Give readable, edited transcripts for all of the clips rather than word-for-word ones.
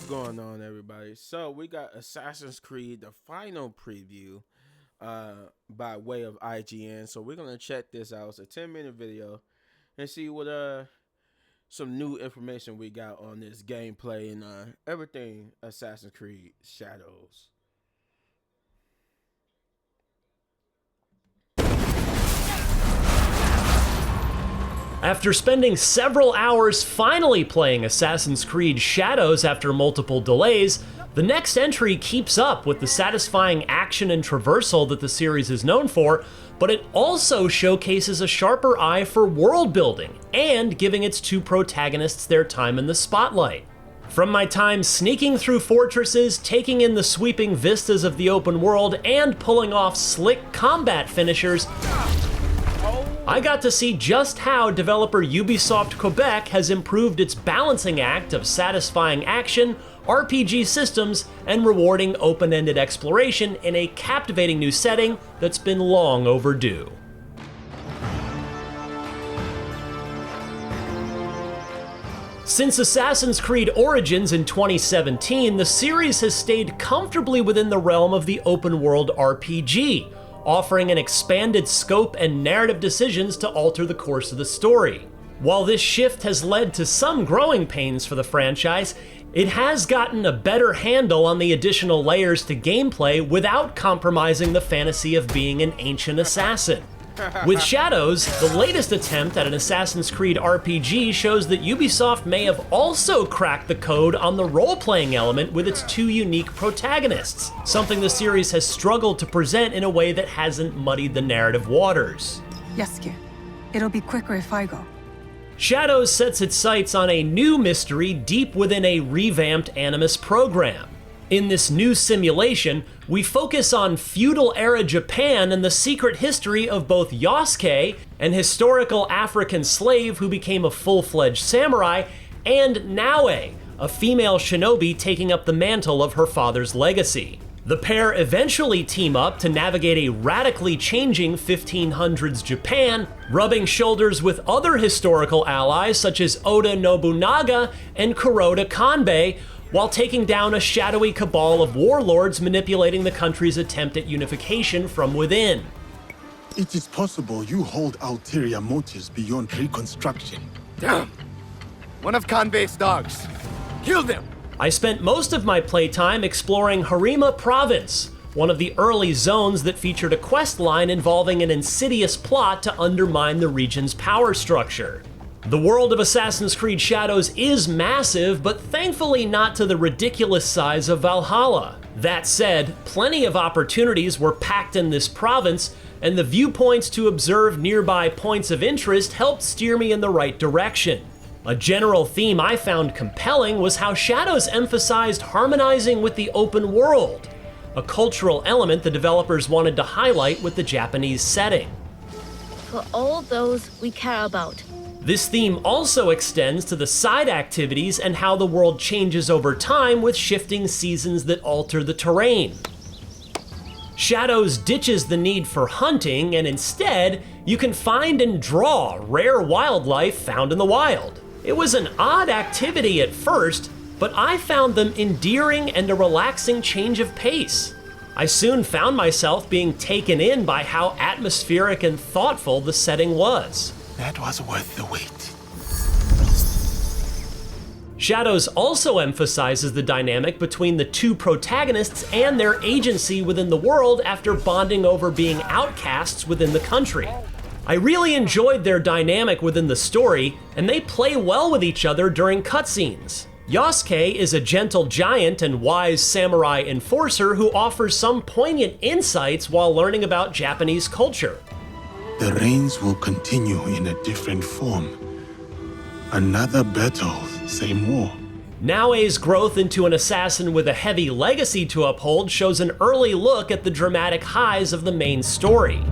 going on, everybody? So we got Assassin's Creed, the final preview, by way of IGN. So we're gonna check this out. It's a 10-minute video and see what some new information we got on this gameplay and everything Assassin's Creed Shadows. After spending several hours finally playing Assassin's Creed Shadows after multiple delays, the next entry keeps up with the satisfying action and traversal that the series is known for, but it also showcases a sharper eye for world building and giving its two protagonists their time in the spotlight. From my time sneaking through fortresses, taking in the sweeping vistas of the open world, and pulling off slick combat finishers, I got to see just how developer Ubisoft Quebec has improved its balancing act of satisfying action, RPG systems, and rewarding open-ended exploration in a captivating new setting that's been long overdue. Since Assassin's Creed Origins in 2017, the series has stayed comfortably within the realm of the open-world RPG, offering an expanded scope and narrative decisions to alter the course of the story. While this shift has led to some growing pains for the franchise, it has gotten a better handle on the additional layers to gameplay without compromising the fantasy of being an ancient assassin. With Shadows, the latest attempt at an Assassin's Creed RPG shows that Ubisoft may have also cracked the code on the role-playing element with its two unique protagonists, something the series has struggled to present in a way that hasn't muddied the narrative waters. Yasuke, it'll be quicker if I go. Shadows sets its sights on a new mystery deep within a revamped Animus program. In this new simulation, we focus on feudal-era Japan and the secret history of both Yasuke, an historical African slave who became a full-fledged samurai, and Naoe, a female shinobi taking up the mantle of her father's legacy. The pair eventually team up to navigate a radically changing 1500s Japan, rubbing shoulders with other historical allies such as Oda Nobunaga and Kuroda Kanbei, while taking down a shadowy cabal of warlords manipulating the country's attempt at unification from within. It is possible you hold ulterior motives beyond reconstruction. Damn! One of Kanbei's dogs. Kill them! I spent most of my playtime exploring Harima Province, one of the early zones that featured a quest line involving an insidious plot to undermine the region's power structure. The world of Assassin's Creed Shadows is massive, but thankfully not to the ridiculous size of Valhalla. That said, plenty of opportunities were packed in this province, and the viewpoints to observe nearby points of interest helped steer me in the right direction. A general theme I found compelling was how Shadows emphasized harmonizing with the open world, a cultural element the developers wanted to highlight with the Japanese setting. For all those we care about. This theme also extends to the side activities and how the world changes over time with shifting seasons that alter the terrain. Shadows ditches the need for hunting, and instead, you can find and draw rare wildlife found in the wild. It was an odd activity at first, but I found them endearing and a relaxing change of pace. I soon found myself being taken in by how atmospheric and thoughtful the setting was. That was worth the wait. Shadows also emphasizes the dynamic between the two protagonists and their agency within the world after bonding over being outcasts within the country. I really enjoyed their dynamic within the story, and they play well with each other during cutscenes. Yasuke is a gentle giant and wise samurai enforcer who offers some poignant insights while learning about Japanese culture. The reigns will continue in a different form. Another battle, same war. Naoe's growth into an assassin with a heavy legacy to uphold shows an early look at the dramatic highs of the main story.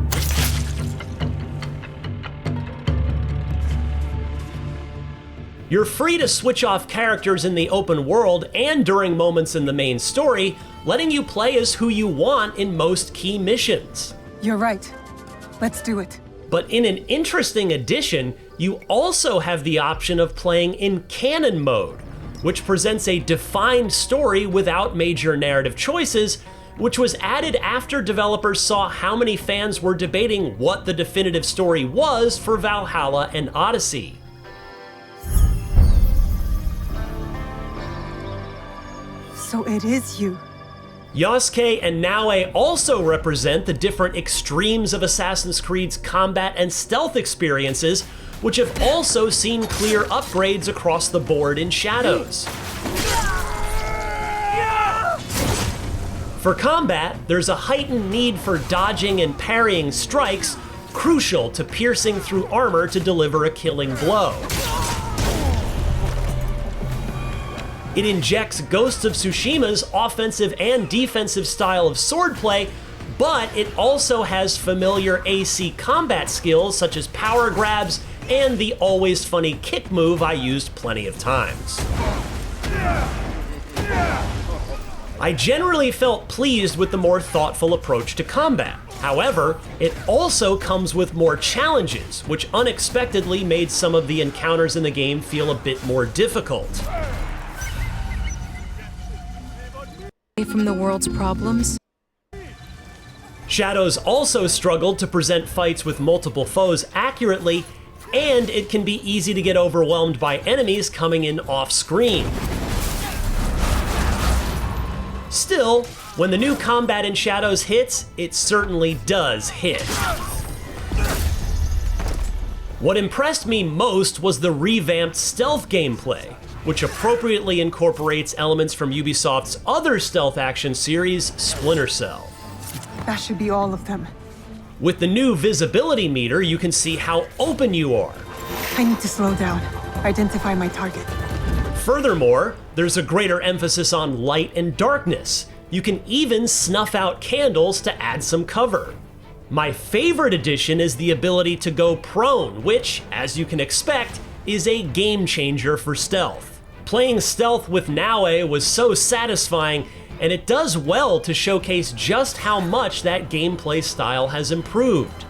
You're free to switch off characters in the open world and during moments in the main story, letting you play as who you want in most key missions. You're right. Let's do it. But in an interesting addition, you also have the option of playing in canon mode, which presents a defined story without major narrative choices, which was added after developers saw how many fans were debating what the definitive story was for Valhalla and Odyssey. So it is you. Yasuke and Naoe also represent the different extremes of Assassin's Creed's combat and stealth experiences, which have also seen clear upgrades across the board in Shadows. For combat, there's a heightened need for dodging and parrying strikes, crucial to piercing through armor to deliver a killing blow. It injects Ghost of Tsushima's offensive and defensive style of swordplay, but it also has familiar AC combat skills such as power grabs and the always funny kick move I used plenty of times. I generally felt pleased with the more thoughtful approach to combat. However, it also comes with more challenges, which unexpectedly made some of the encounters in the game feel a bit more difficult. From the world's problems? Shadows also struggled to present fights with multiple foes accurately, and it can be easy to get overwhelmed by enemies coming in off-screen. Still, when the new combat in Shadows hits, it certainly does hit. What impressed me most was the revamped stealth gameplay, which appropriately incorporates elements from Ubisoft's other stealth action series, Splinter Cell. That should be all of them. With the new visibility meter, you can see how open you are. I need to slow down, identify my target. Furthermore, there's a greater emphasis on light and darkness. You can even snuff out candles to add some cover. My favorite addition is the ability to go prone, which, as you can expect, is a game changer for stealth. Playing stealth with Naoe was so satisfying, and it does well to showcase just how much that gameplay style has improved.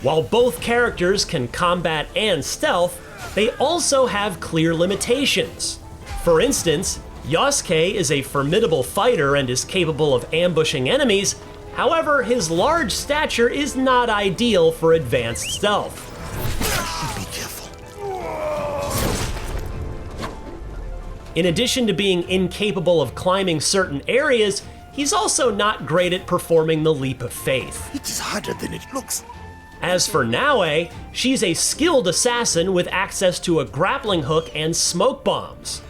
While both characters can combat and stealth, they also have clear limitations. For instance, Yasuke is a formidable fighter and is capable of ambushing enemies. However, his large stature is not ideal for advanced stealth. Be careful. In addition to being incapable of climbing certain areas, he's also not great at performing the leap of faith. It is harder than it looks. As for Naoe, she's a skilled assassin with access to a grappling hook and smoke bombs.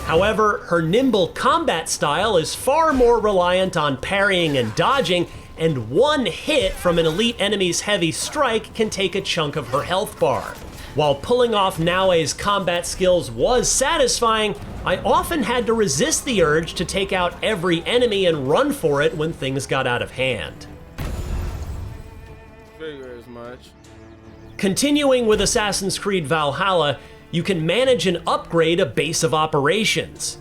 However, her nimble combat style is far more reliant on parrying and dodging, and one hit from an elite enemy's heavy strike can take a chunk of her health bar. While pulling off Naoe's combat skills was satisfying, I often had to resist the urge to take out every enemy and run for it when things got out of hand. Figure as much. Continuing with Assassin's Creed Valhalla, you can manage and upgrade a base of operations.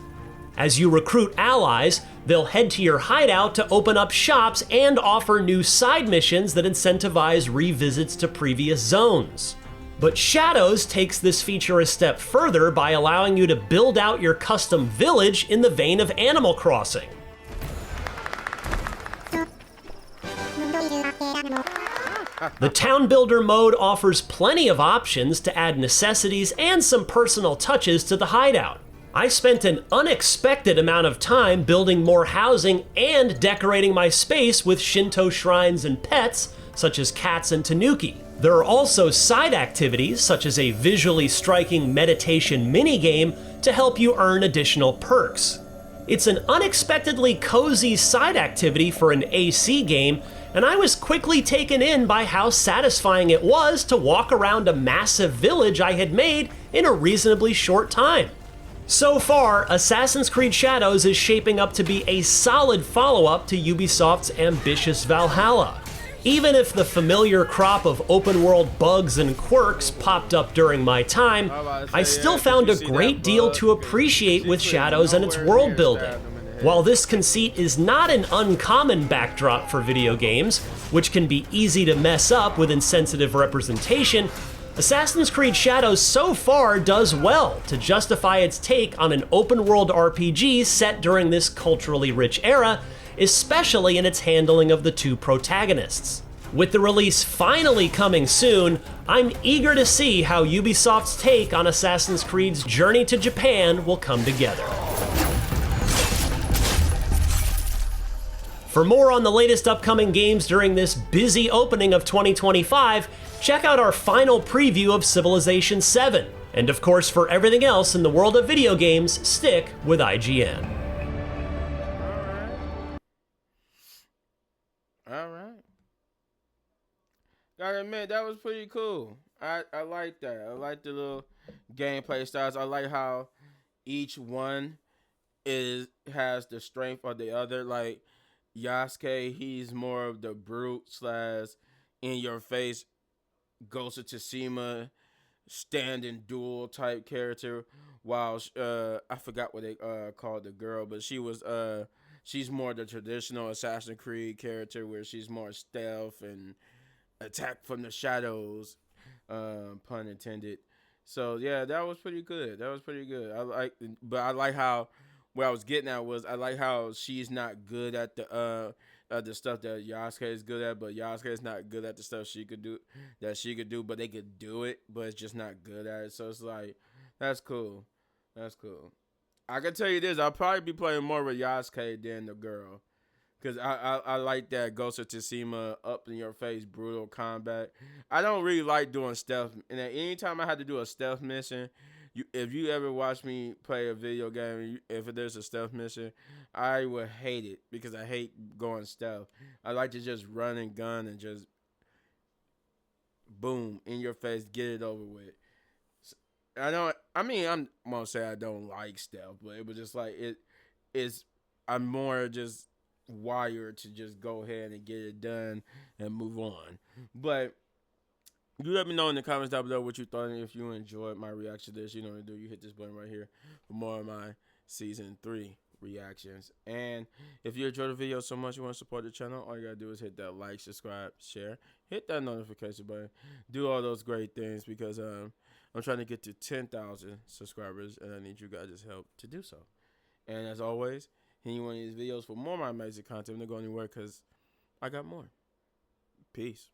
As you recruit allies, they'll head to your hideout to open up shops and offer new side missions that incentivize revisits to previous zones. But Shadows takes this feature a step further by allowing you to build out your custom village in the vein of Animal Crossing. The Town Builder mode offers plenty of options to add necessities and some personal touches to the hideout. I spent an unexpected amount of time building more housing and decorating my space with Shinto shrines and pets, such as cats and tanuki. There are also side activities, such as a visually striking meditation minigame to help you earn additional perks. It's an unexpectedly cozy side activity for an AC game, and I was quickly taken in by how satisfying it was to walk around a massive village I had made in a reasonably short time. So far, Assassin's Creed Shadows is shaping up to be a solid follow-up to Ubisoft's ambitious Valhalla. Even if the familiar crop of open-world bugs and quirks popped up during my time, I still found a great deal to appreciate with Shadows and its world building. While this conceit is not an uncommon backdrop for video games, which can be easy to mess up with insensitive representation, Assassin's Creed Shadows so far does well to justify its take on an open-world RPG set during this culturally rich era, especially in its handling of the two protagonists. With the release finally coming soon, I'm eager to see how Ubisoft's take on Assassin's Creed's journey to Japan will come together. For more on the latest upcoming games during this busy opening of 2025, check out our final preview of Civilization 7. And of course, for everything else in the world of video games, stick with IGN. All right. Gotta admit, that was pretty cool. I like that. I like the little gameplay styles. I like how each one has the strength of the other. Like Yasuke, he's more of the brute / in your face Ghost of Tsushima standing duel type character, while I forgot what they called the girl, but she's more the traditional Assassin's Creed character where she's more stealth and attack from the shadows, pun intended. So yeah, that was pretty good. But I like how what I was getting at was I like how she's not good at the stuff that Yasuke is good at, but Yasuke is not good at the stuff she could do, but they could do it, but it's just not good at it. So it's like, that's cool. That's cool. I can tell you this, I'll probably be playing more with Yasuke than the girl. Because I like that Ghost of Tsushima up in your face brutal combat. I don't really like doing stealth. And anytime I had to do a stealth mission, if you ever watch me play a video game, if there's a stealth mission, I would hate it because I hate going stealth. I like to just run and gun and just boom, in your face, get it over with. I'm gonna say I don't like stealth, but it was just like I'm more just wired to just go ahead and get it done and move on. But you let me know in the comments down below what you thought, and if you enjoyed my reaction to this, you know what to do. You hit this button right here for more of my season 3 reactions. And if you enjoyed the video so much you want to support the channel, all you gotta do is hit that like, subscribe, share, hit that notification button, do all those great things, because I'm trying to get to 10,000 subscribers and I need you guys' help to do so. And as always, hit one of these videos for more of my amazing content. Don't go anywhere because I got more. Peace.